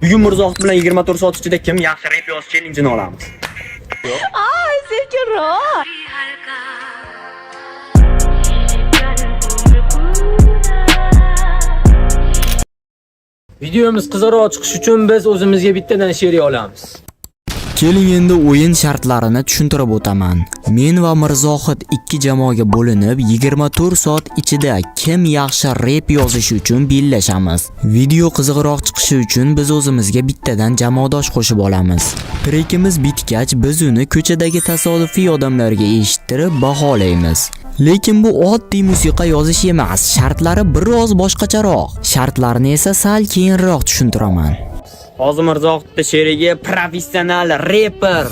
Bugun Mirzohid bilan 24 soat ichida kim yaxshi rep yozish challenge-ini olamiz. Ay, sevgilim. Videomiz qizarib chiqish uchun biz o'zimizga bittadan she'riy olamiz. Keling endi o'yin shartlarini tushuntirib o'taman. Men va Mirzohid ikki jamoaga bo'linib 24 soat ichida kim yaxshi rep yozishi uchun bellashamiz. Video qiziqroq chiqishi uchun biz o'zimizga bittadan jamoadosh qo'shib olamiz. Trekimiz bitgach biz uni ko'chadagi tasodifiy odamlarga eshittirib baholaymiz. Lekin bu oddiy musiqa yozish emas, shartlari biroz boshqacharoq. Shartlarni esa sal keyinroq tushuntiraman. Hozir Mirzohidning she'riga professional reper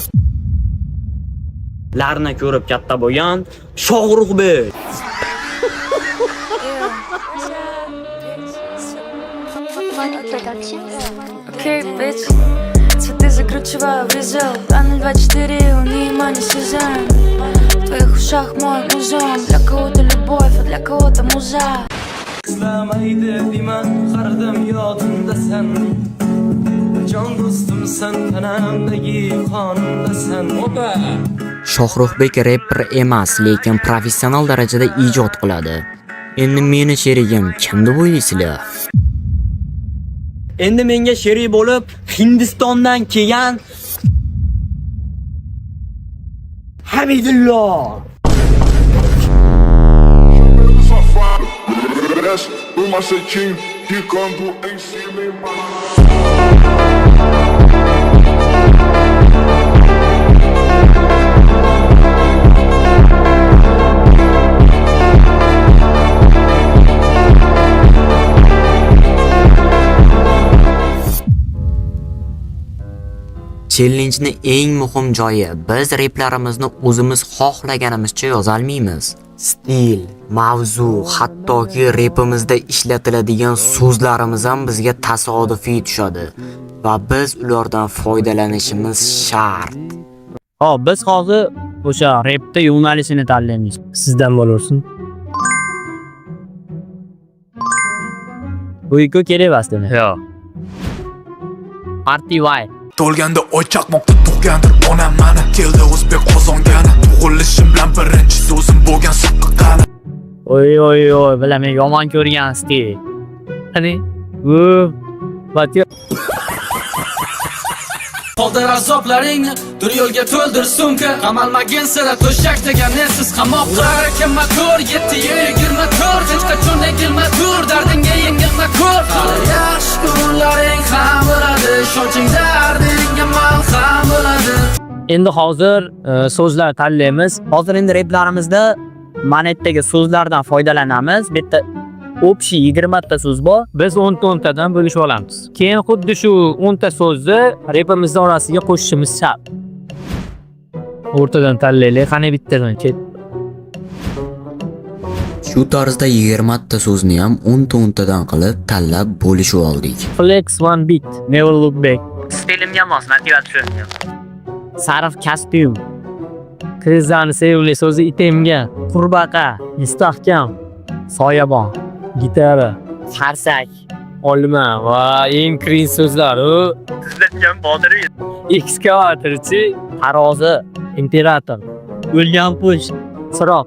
larni ko'rib katta bo'lgan Shohruxbek. Окей, bitch, цветы закручиваю в резол. Планы 24, внимание сезон. В твоих ушах мой музон. Для кого-то любовь, а для кого-то муза. İslamaydı diman qardim yodimda sen. Jon do'stim sen, tanamdagi qonimda sen. Opa. Shohruxbek rapper emas, lekin professional darajada ijod qiladi. Endi meni sherigim kim deb o'ylaysizlar? Endi menga sherik bo'lib Hindistondan kelgan Hamidullo. Challenge-ni eng muhim joyi, biz replarimizni o'zimiz xohlaganimizcha yoza olmaymiz. Stil, mavzu, hattoki repimizda ishlatiladigan so'zlarimiz ham bizga tasodifiy tushadi va biz ulardan foydalanishimiz shart. Hop, biz hozir o'sha repda yo'nalishini tanlaymiz. Sizdan bo'lursin. Bu ikki kerak emasmi? Yo'q. Party White. To'lganda oy chaqmoqda tug'gandir onam mani. Keldi o'zbek qozongani, tug'ilishim bilan birinchi so'zim bo'lgan suqqa qani. Oy, bilaman, yomon ko'rgan stil. Qani, bu batyo. Qoldir azoblaringni, dur yo'lga to'ldir sumka. Qamalmagin sira to'shakdaga nesiz qamoqqa. Kimma ko'r 7-24, hech qachon egilma tur, dardingga yengilma ko'r. Hali yaxshi kunlaring ham bo'ladi, shoching dardingga malham bo'ladi. Endi hozir so'zlar tanlaymiz. Hozir endi replarimizda manetdagi so'zlardan foydalanamiz. Bitta общий 20 ta so'z bor. Biz 10 tadan bo'lishib olamiz. Keyin xuddi shu 10 ta so'zni repimizning orasiga qo'shishimiz shart. O'rtadan tanlaylik. Qani bittadan ket. Shu tarzda 20 ta so'zni ham 10 tadan qilib tanlab bo'lishib oldik. Flex one beat, never look back. Stilimga mos, motivatsiya. Sariq kostyum. Krizani sevimli so'zi itemga, qurbaqa, mustahkam, soyabon, gitara, qarsak, olma va eng cringe so'zlar u sizlarga bodiri. Ekskavatorchi, tarozi, imperator, o'lgan push, siroq.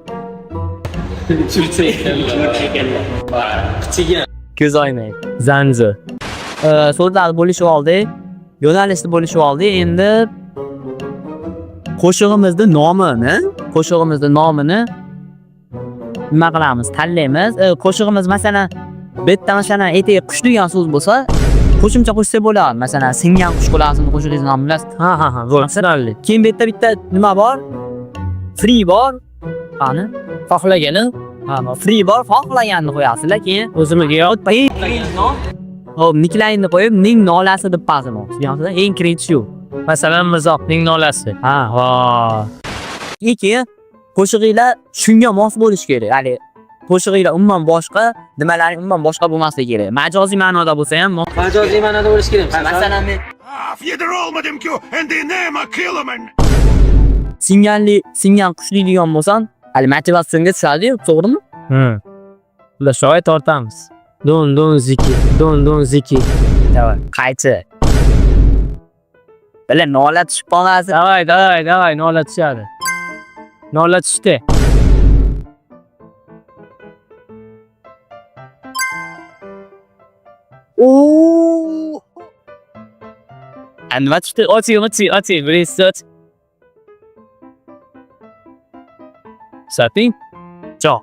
Ko'z oynaydi. Zanjir. So'zlar bo'lishib oldik. Yo'nalishni bo'lishib oldik. Endi qo'shig'imizning nomini nima qilamiz? Tanlaymiz. Qo'shig'imiz masalan bitta masalan etagi qush degan so'z bo'lsa, qo'shimcha qo'shsa bo'ladi. Masalan, singan qush qo'lasini qo'shig'ingizni nomini bilasiz. Ha, zo'r. Keyin bitta nima bor? Free bor. Qani? Xohlagani. Free bor, xohlaganini qo'yasizlar. Keyin o'zimizga yozib, hop, nicklayni qo'yib, ning nolasi deb pasimiz. Tushunasizlar? Eng cringe shu. Masalan, Mirzohidning nolasi. Ha. Keyin qo'shig'inglar shunga mos bo'lish kerak. Ya'ni qo'shig'inglar umuman boshqa, nimalari umuman boshqa bo'lmasligi kerak. Majoziy ma'noda bo'lsa ham, majoziy ma'noda bo'lish kerak. Masalan, men singan qushli degan bo'lsam, hali motivatsiyanga tushadi-yu, to'g'rimi? Ular shoy tortamiz. Don ziki. Davay. Qaychi. Bile nola tushib qolmasin. Davay, nola tushadi. Nola tushdi. Nima tushdi? Oting, birinchisi ot. Soting. Jo.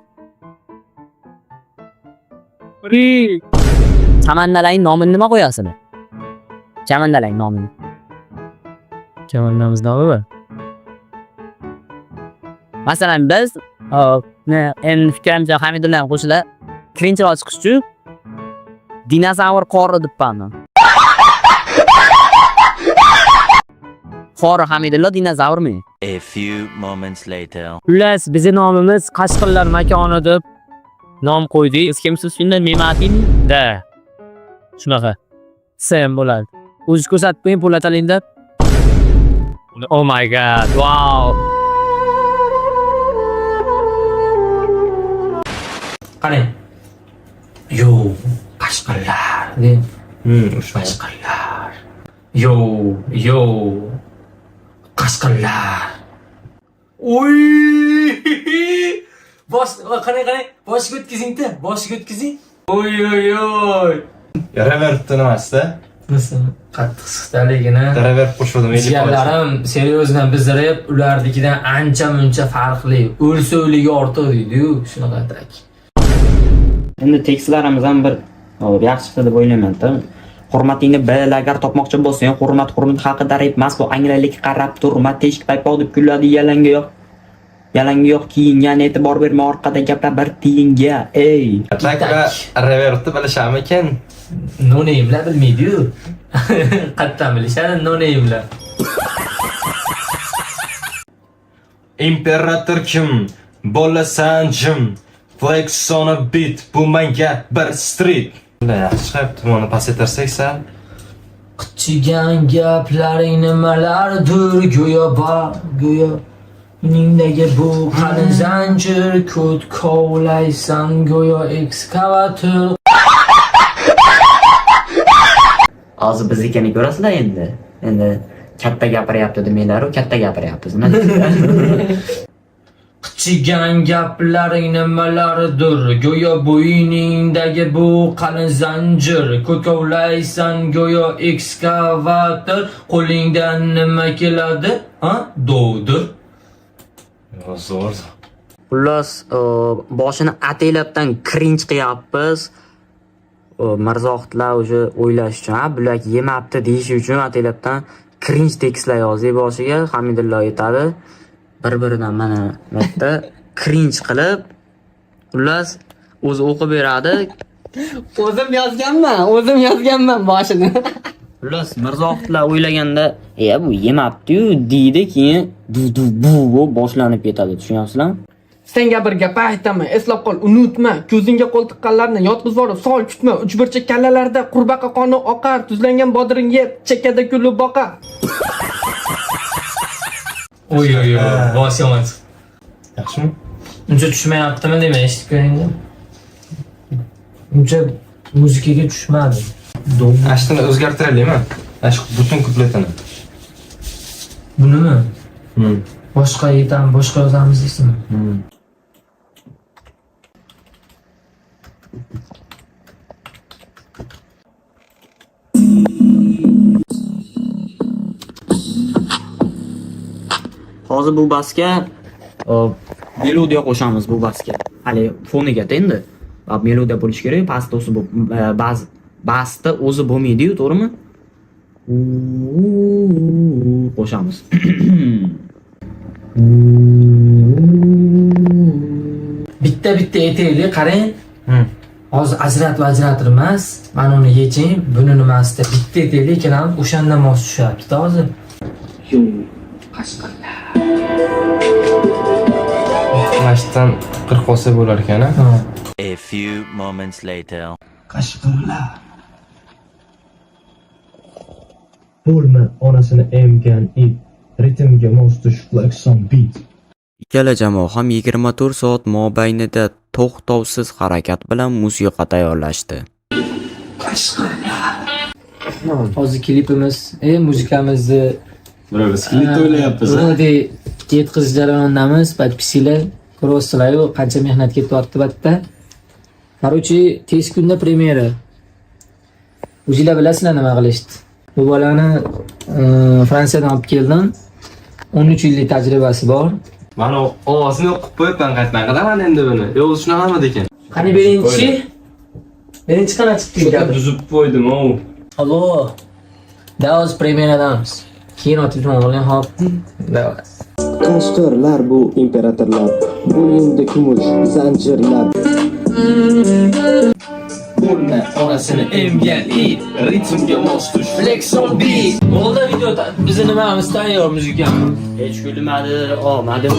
Chamandalang nomini nima qo'yasizlar? Chamandalang nomini. Chamandamiz nomimi? Masalan biz endi fikrimcha Hamidulla ham qo'shiladi. Klinchroq chiqish uchun dinozavr qori debman. Qori Hamidulla dinozavrmi? A few moments later. Xullas, bizning nomimiz Qashqarlar makoni deb nom qo'ydik. Siz kimsiz shunda Mematin da. Shunaqa. Sen bo'ladi. O'zingiz ko'rsatib qo'ying Po'lataling deb. Oh my god. Wow. Qarang. Yo, Qashqarlar. Qashqarlar. Yo, Qashqarlar. Oy! Qarang. Boshiga o'tkazing-da, boshiga o'tkazing. Oy. Yaraveribdi nimasida? Nasıl? Qattiq siqtaligini. Yaraverib qo'shildim. Jigarlarim seriozdan bizarib, ularnikidan ancha-muncha farqli. O'lsa o'ligi ortiq deydi-yu, shunaqa tak. Endi tekstlarimiz ham bir yaxshi chiqdi deb o'ylayman-da. Hurmatingni bil, agar topmoqchi bo'lsang, hurmat haqida rep emas, bu anglalik qarab turma, teshik paypoq deb kuladi Yalangi yo'q kiyingan, e'tibor berma orqada gaplar bir tiyinga. Ey. Tak va revertni bilishamikin? No name'lar bilmaydi-yu. Qattan bilishadi no name'lar. Imperator kim? Bo'lasan jim. Flex on a beat. Bu menga bir street. Yaxshi chiqibdi, buni pasaytirsak sal. Qichigan gaplaring nimalardir go'yo Uningdagi bu qalin zanjir ko't kovlaysan go'yo ekskavator. Hozir biznikini ko'rasizlar endi. Endi katta gapiryapti demanglar, u katta gapiryapmiz. Qichigan gaplaring nimalardir go'yo bo'yningdagi bu qalin zanjir ko't kovlaysan go'yo ekskavator. Qo'lingdan nima keladi? Ha? Dovdir. Zo'r. Xullas, boshini ataylabdan cringe qilyapmiz. Mirzohidlar o'sha o'ylash uchun, bular yemabdi deyish uchun ataylabdan cringe tekstlar yozib boshiga Hamidulla aytadi. Bir-biridan mana bitta cringe qilib, xullas o'zi o'qib beradi. O'zim yozganman boshini. Xullas, Mirzohidlar o'ylaganda, bu yemabdi-yu deydi, keyin bu boshlanib ketadi, tushunyapsizlarmi? Senga bir gap aytaman, eslab qol, unutma. Ko'zingga qo'l tiqqanlarni yotqizib yuborib, sol kutma. Uchburchak kallalarda qurbaqa qoni oqar, tuzlangan bodring yeb, chekkada kulib boqar. Oy, bosh yomon chiqdi. Yaxshimi? Uncha tushmayaptimi demak, eshitib ko'ringda. Uncha muzikaga tushmadi. Ashtini o'zgartiraylikmi? Ash butun kupletini. Bunimi? Boshqa yozamiz deysizmi? Hozir bu basga melodiya qo'shamiz bu basga. Hali foniga endi. Melodiya bo'lish kerak, pastda o'zi bu basda o'zi bo'lmaydi-yu, to'g'rimi? Qo'shamiz. Bitta aytaylik, qarang. Hozir ajratib emas. Mana uni yeching, buni nimasida bitta aytaylik, ikkalamiz o'shandan mos tushyapti hozir. Yo, Qashqarlar. Mashdan 40 olsa bo'lar ekan-a? A few moments later. Qashqarlar. Bo'lma onasini emgan it, ritmga mos tush flex on beat. Ikkala jamoa ham 24 soat mobaynida to'xtovsiz harakat bilan musiqa tayyorlashdi. Hozir klipimiz, muzikamizni Biroz klip o'ylayapmiz. Rodi yetkazish jarayonidamiz. Podpisinglar ko'ryapsizlar-ku, qancha mehnat ketyapti batda. Короче, tez kunda premyera. O'zinglar bilasizlar nima qilishdi. Bu bolani Fransiyadan olib keldim. 13 yillik tajribasi bor. Mana ovozini o'qib qo'yibman, qaytdan qilaman endi buni. Yo'q, shunaqami ekan? Qani birinchi? Birinchi qana chiqdi ekan. Tuzib qo'ydim, o. Allo. Davos premyeradamiz. Keyin otib olgan hop. Davos. Qashqarlar bu imperatorlar, bo'yinda kumush zanjirlar. Bo'lma onasini emgan it, ritmga mos tush, flex on beat. Bo'ldi video bizni nimamiz tayyor muzikamiz. Hech kulmadi, olmadim.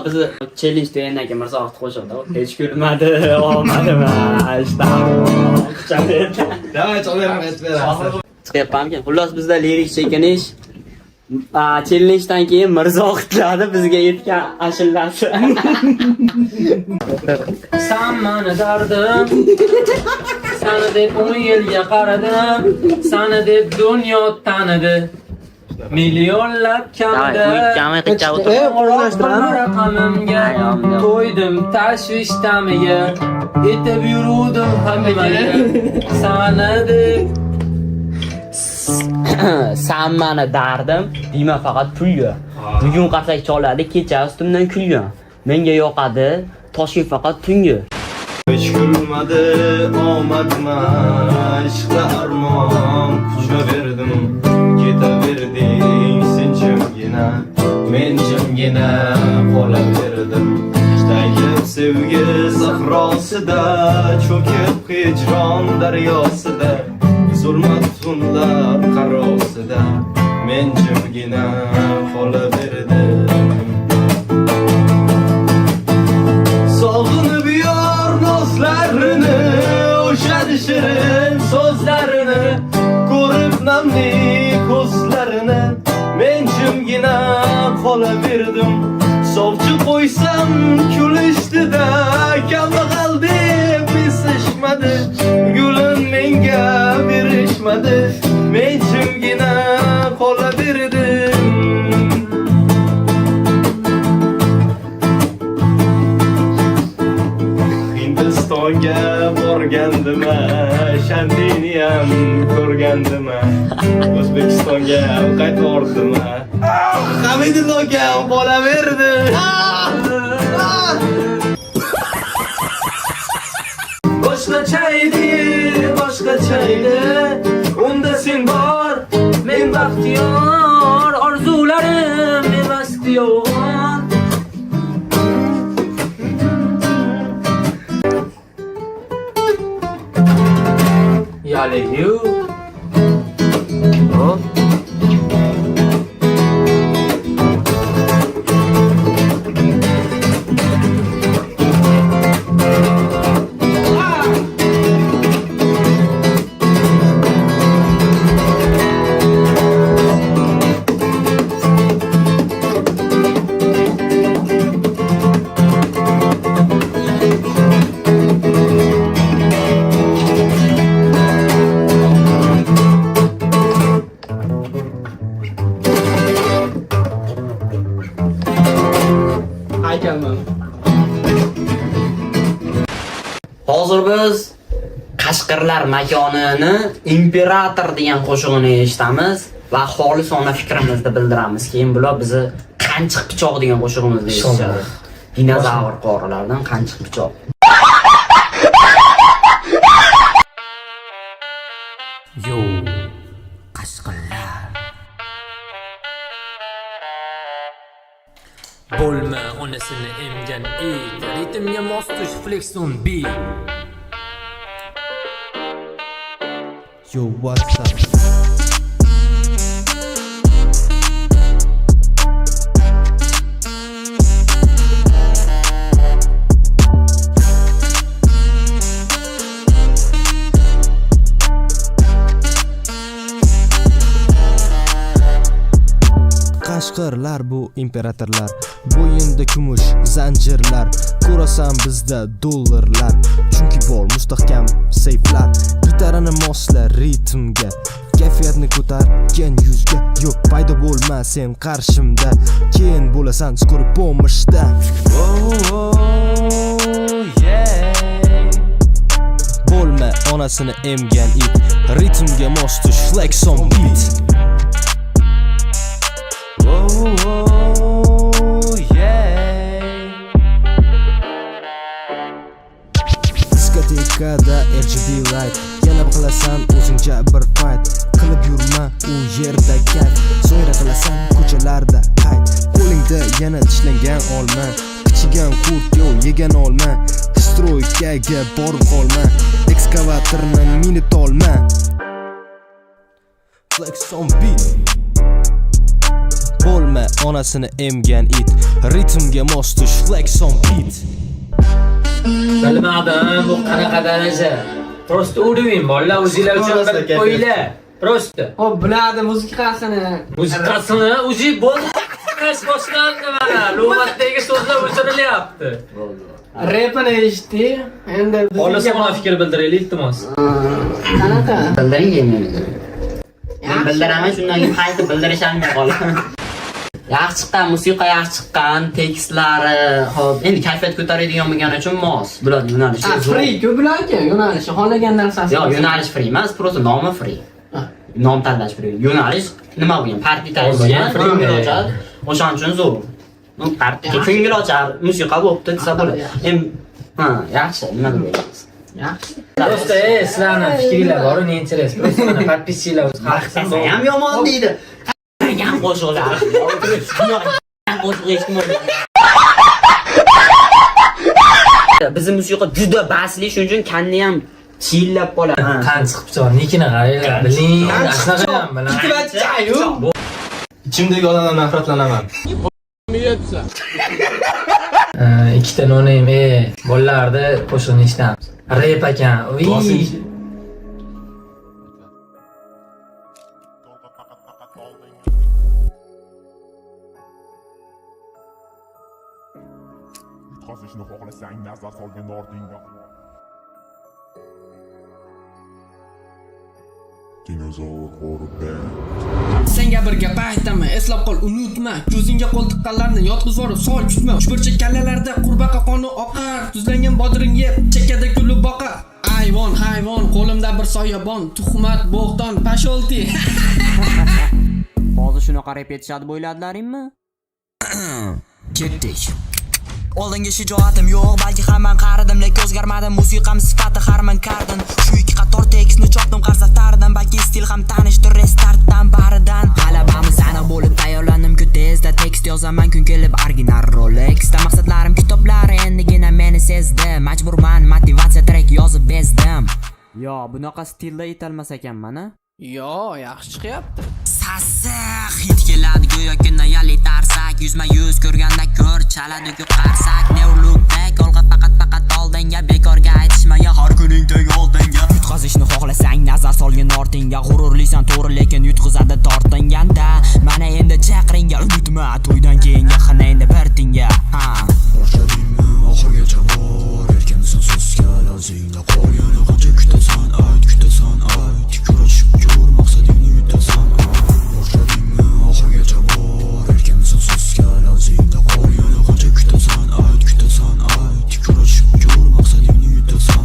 Bizni challenge degandan keyin Mirzohid qo'shildi. Hech kulmadi, olmadim. Davay, cho'laram aytib Chiqyapmanmi? Xullas bizda lirik chekinish challengedan keyin Mirzohidlarni bizga yetgan ashillasi. Sen mani dardim. Seni deb 10 yilga qaradim. Seni deb dunyo tanidi. Millionlab kamda raqamimga to'ydim tashvish tamiga, etib yuruvdim hammaga. Seni deb Sen mani dardim, deyman faqat pulga. Bugun qarsak choladi, kecha ustimdan kulgan. Menga yoqadi, toshga faqat tungi. Hech kulmadi, omadma, ishqda armon kuchaverdim. Ketaverding sen jimgina, men jimgina qolaverdim. Ishtagib sevgi sahrosida, cho'kib hijron daryosida, zulmat tunlar qarosida, men jimgina qolaverdim. Sog'inib yor nozlarini, o'sha shirin so'zlarini, ko'rib namli ko'zlarini, men jimgina qolaverdim. Sovchi qo'ysam kulishdida, kambag'al deb esishmadi, gulim menga berishmadi, men jimgina qolaverdim. Hindistonga borgandim, Shantiniyam ko'rgandim, O'zbekistonga qaytvordim, Hamidullohga qolaverdi. Boshqacha edi, unda sen bor, men baxtiyor, orzularim emasdi yo'g'on. Yaliyu. Hozir biz Qashqarlar makonini imperator degan qo'shig'ini eshitamiz va xolisona fikrimizni bildiramiz. Keyin bular bizni Qanchiq pichoq degan qo'shig'imizni eshitishadi. Dinozavr qorilardan Qanchiq pichoq. Yo, Qashqarlar. Bo'lma onasini emgan it, ritmga mos tush, flex on beat. Yo, what's up? Qashqarlar bu imperatorlar, bo'yinda kumush zanjirlar, ko'rasan bizda dollarlar, chunki bor mustahkam seyflar, gitarani moslar ritmga, kayfiyatni ko'targan yuzga yo'q paydo bo'lma sen qarshimda keyin bo'lasan skori pomishda bo'lma onasini emgan it ritmga mos tush flex on beat diskotekada RGB light yana qilasan o'zingcha bir fight qilib yurma u yerda kayf so'ngra qilasan ko'chalarda qayt qo'lingda yana tishlangan olma qichigan qurt yo yegan olma stroykaga borib qolma ekskavatorni minib olma flex on beat bo'lma onasini emgan it ritmga mos tush flex on beat Bilmadim bu qanaqa daraja. Prosta o'rving bolalar o'zinglar uchun bir qo'yinglar. Prosta. Xo'p, biladi musiqasini. Musiqasini o'zi bo'lmas boshlandi mana. Lug'atdagi so'zlar o'chirilyapti. Repini eshitdi. Endi bizga mana fikr bildiraylik iltimos. Qanaqa? Bildiring endi. Men bildiraman, shundan keyin qaytib bildirishimga qoladi. Yaxshi chiqqan musiqa, yaxshi chiqqan tekstlari, hop, endi kayfiyat ko'taradigan bo'lgani uchun mos. Bular yo'nalishi Free-ku bularga yo'nalishi xohlagan narsasi. Yo'q, yo'nalish free emas, просто nomi free. Nom tanlash free. Yo'nalish nima bo'lgan? Partiya bo'lgan, ko'ngilochar. O'shaning uchun zo'r. Nu partiya ko'ngilochar musiqa bo'pti desa bo'ladi. Endi yaxshi, nima deyapsiz? Yaxshi. Prosta sizlarning fikringlar bor, ne interes. Prosta mana подписчиlar o'z xalqi ham yomon deydi. Yan qo'shiqlar. Bizim musiqa juda basli, shuning uchun kanni ham chillab qoladi. Qan chiqib chiqar, nekini qaranglar, biling, asnaqa ham bilan. Kitvachayu. Ichimdagi odamdan nafratlanaman. Ikkita nonim bolalarda qo'shiqni eshitamiz. Rap ekan. Yutqazishni xohlasang nazar solgan ortingga dinozavr qo'ribdan Senga bir gap aytaman, eslab qol, unutma. Ko'zingga qo'l tiqqanlarni yotqizib yorib, sol kutma. Uchburchak kallalarda qurbaqa qoni oqar, tuzlangan bodring yeb, chekkada kulib boqar. Hayvon, qo'limda bir soyabon, tuhmat, bo'xton, pasholti. Hozir shunaqa rep etishadi bo'yladilaringmi? Ketdik. Oldinga shijoatim yo'q, balki hamman qaridim, lekin o'zgarmadim. Musiqam sifati harman kardin. Shu ikki qator tekstni chopdim qarzaftardan, balki stil ham tanishdir restartdan baridan. G'alabamiz aniq bo'lib tayyorlandim-ku tezda, tekst yozaman kun kelib original Rolexda. Maqsadlarim kitoblar, endigina meni sezdi. Majburman motivatsiya track yozib bezdim. Yo, bunaqa stilda aytolmas ekanman-a? Yo, yaxshi chiqyapti. Sassiq hit keladi go'yoki nayali tarsak, yuzma-yuz ko'rganda ko'r chaladi-ku qarsak. Neurlukdek olg'a faqat oldinga, bekorga aytishmaya har kuning teng oldinga. Yutqazishni xohlasang nazar solgin ortingga, g'ururlisan to'g'ri lekin yutqizadi tortinganda. Mana endi chaqiringga unutma, to'ydan keyingi xina endi bir tinga. Boshladingmi oxirgacha bor, erkansan so'zga lazingda qol, yana qancha kutasan ayt, tikrashib ko'r maqsadingni yutasan. Boshladingmi oxirgacha bor, erkansan so'zga lazingda qol, yana qancha kutasan ayt, tikrashib ko'r maqsadingni yutasan.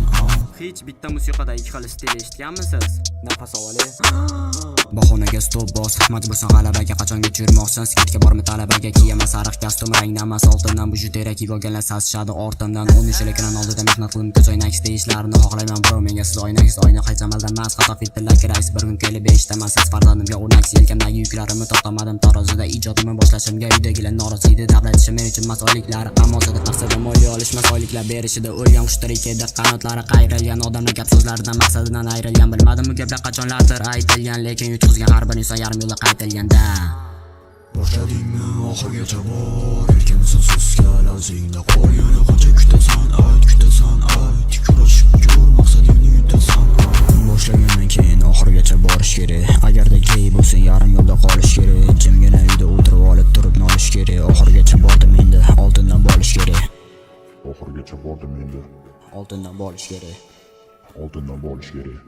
Hech bitta musiqada ikki xil stil eshitganmisiz? Nafas olali. Bahonaga stop bos, majbursan g'alabaga, qachongacha yurmoqsan, sketga bormi talabaga, kiyaman sariq kostyum, rangdan mas oltindan, bu juterak kiyganlar sasishadi ortimdan. 10 yil ekran oldida mehnat qilib ko'z oynakis deyishlarini xohlayman bro, menga siz oynakis, oyna qaytamaldan mas, xato filtrlar kerak, bir kun kelib eshitaman siz farzandimga o'rnaksiz, yelkamdagi yuklarimni tortamadim tarozida, ijodimni boshlashimga uydagilar norozi edi, davlat ishi men uchun masoliklar, ammo sadaq maqsadi moliya olish, masoliklar berishida o'lgan qushtirik edi, qanotlari qayrilgan odamlar gap so'zlaridan maqsadidan ayrilgan, bilmadim bu gaplar qachonlardir aytilgan, lekin yutqizgan har bir inson yarim yo'lda qaytilganda. Boshladingmi oxirgacha bor, erkansan so'zga lazingda qol, yana qancha kutasan ayt, tikrashib ko'r maqsadingni yutasan. Boshlagandan keyin oxirgacha borish kerak, agarda gay bo'lsa yarim yo'lda qolish kerak, jimgina uyda o'tirib olib turib nolish kerak. Oxirgacha bordim endi, oldindan bolish kerak. oxirgacha bordim endi Oldindan bolish kerak.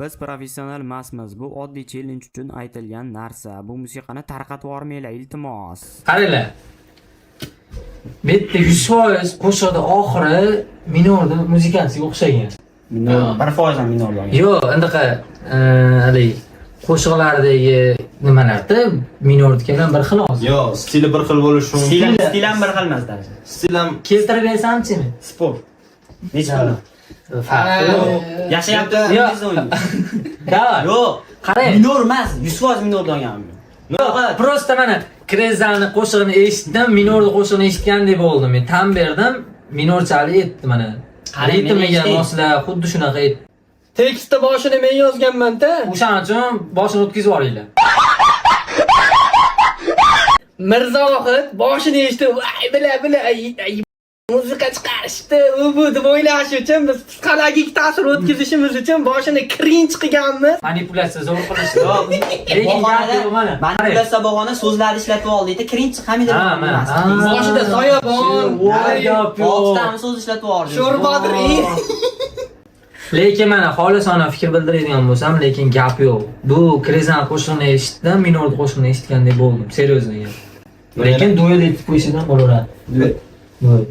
Biz professional emasmiz. Bu oddiy challenge uchun aytilgan narsa. Bu musiqani tarqatib yormanglar, iltimos. Qaranglar. Bu yerda 100% qo'shiqda oxiri minorda muzikasiga o'xshagan. Minor, 1% ham minor bo'lgan. Yo'q, anaqa haligi qo'shiqlardagi nimalarda minorniki bir xil hozir. Yo'q, stili bir xil bo'lishi mumkin. Stil ham bir xil emas darsi. Stil ham Keltirib bersamchimi? Sport. Necha xil? Farqi yo'q. Yashayapti. Davay. Yo'q, qarang. Minor emas, 100% minor bo'lganmi? Yo'q, prosta mana Krezani qo'shig'ini eshitdim, minorni qo'shig'ini eshitgandek bo'ldim. Men tan berdim, minorchalik etdi mana. Ritmiga moslab xuddi shunaqa etdi. Tekstda boshini men yozganman-da. O'shaning uchun boshini o'tkazib yuboringlar. Mirzohid boshini eshitib, "Voy, bila, musiqa chiqarishdi, u bu" deb o'ylash uchun biz psixologik ta'sir o'tkazishimiz uchun boshini cringe qilganmiz. Manipulyatsiya zo'r qilish. Yo'q. Lekin gap mana. Manipulyatsiya bahona so'zlarni ishlatib oldikda, cringe hamida emas. Boshida soyabon, gap yo'q. 6 ta so'z ishlatib oldik. Sho'rbodir. Lekin mana xolisona fikr bildiradigan bo'lsam, lekin gap yo'q. Bu Krezan qo'shig'ini eshitdim, minorni qo'shig'ini eshitgandek bo'ldim, seriyozdan gap. Lekin duet etib qo'yishdan bo'laveradi. Duet.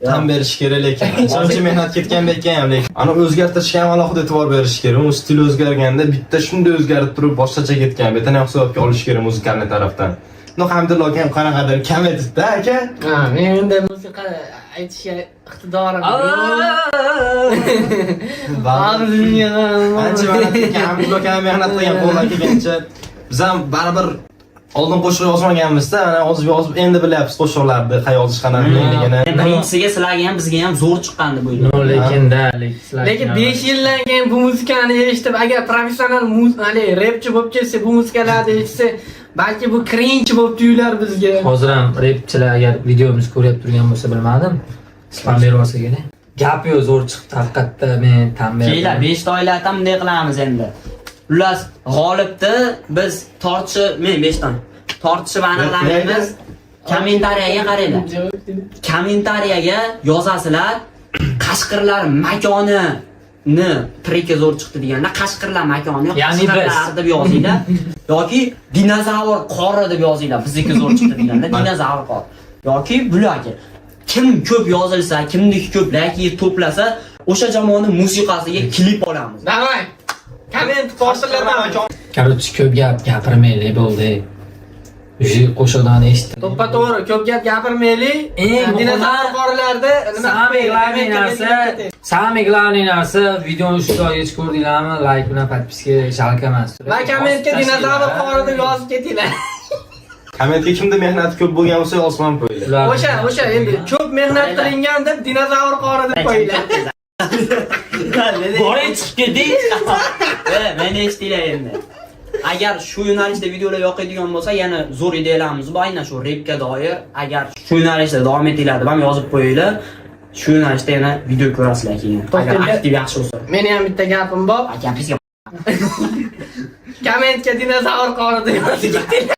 tan berish kerak lekin. Ancha mehnat ketgandek ham lekin. Ana o'zgartirishga ham alohida e'tibor berish kerak. U stil o'zgarganda bitta shunday o'zgarib turib boshqacha ketgan. Betani hisobga olish kerak muzikalni tarafdan. No hamdulillah ham qanaqadir kam etdi aka. Ha, men endi musiqa aytishga iqtidorim yo'q. Ancha mehnat qilgan, hamdulillah ham mehnat qilgan qo'ldan kelgancha biz ham baribir oldin qo'shiq yozmaganmiz-da, mana hozir yozib endi bilyapsiz qo'shiqlarni qayerga yozish qanaqaligini. Birinchisiga sizlarga ham bizga ham zo'r chiqqandi bu yil. Lekin 5 yildan keyin bu muzikani eshitib, agar professional rapchi bo'lib kelsa, bu muzikalarni eshitsa, balki bu cringe bo'lib tuyular bizga. Hozir ham rapchilar agar videomizni ko'rib turgan bo'lsa bilmadim. Spam berib olsa kerak. Gap yo'q, zo'r chiqdi haqiqatda, men tan berdim. Keyinlar 5 ta oylarda ham bunday qilamiz endi. Ular g'olibni biz men 5 ta tortishib aniqlamaymiz. Kommentariyaga qaranglar. Kommentariyaga yozasizlar. Qashqirlar makonini treki zo'r chiqdi deganda Qashqirlar makoni Qashqirlar deb yozinglar yoki dinozavr qori deb yozinglar. Bizniki zo'r chiqdi deganda dinozavr qori yoki bularga kim ko'p yozilsa, kimniki ko'p like to'plasa, o'sha jamoaning musiqasiga klip olamiz. Davay. Komment qo'shinglar. Короче, ko'p gap gapirmaylik bo'ldi. O'sha qo'shiqdan eshitdim. To'ppa-to'g'ri, ko'p gap gapirmaylik. Dinozavr qorilarda Самое главное narsa videoni shu joygacha ko'rdinglarmi? Like bilan podpiska jalq emas. Va kommentga dinozavr qori deb yozib ketinglar. Kommentga kimda mehnati ko'p bo'lgan bo'lsa yozman qo'yinglar. O'sha endi ko'p mehnat qilingan deb dinozavr qori deb qo'yinglar. Boray chiqib ketdik. Meni eshitinglar endi. Agar shu yo'nalishda videolar yoqadigan bo'lsa, yana zo'r ideyalarimiz bor, aynan shu repga doir. Agar shu yo'nalishda davom etinglar deb ham yozib qo'yinglar. Shu yo'nalishda yana video ko'rasizlar keyin. Agar aktiv yaxshi bo'lsa. Meni ham bitta gapim bor. Gapingizga Kommentga dinozavr qori deb yozing.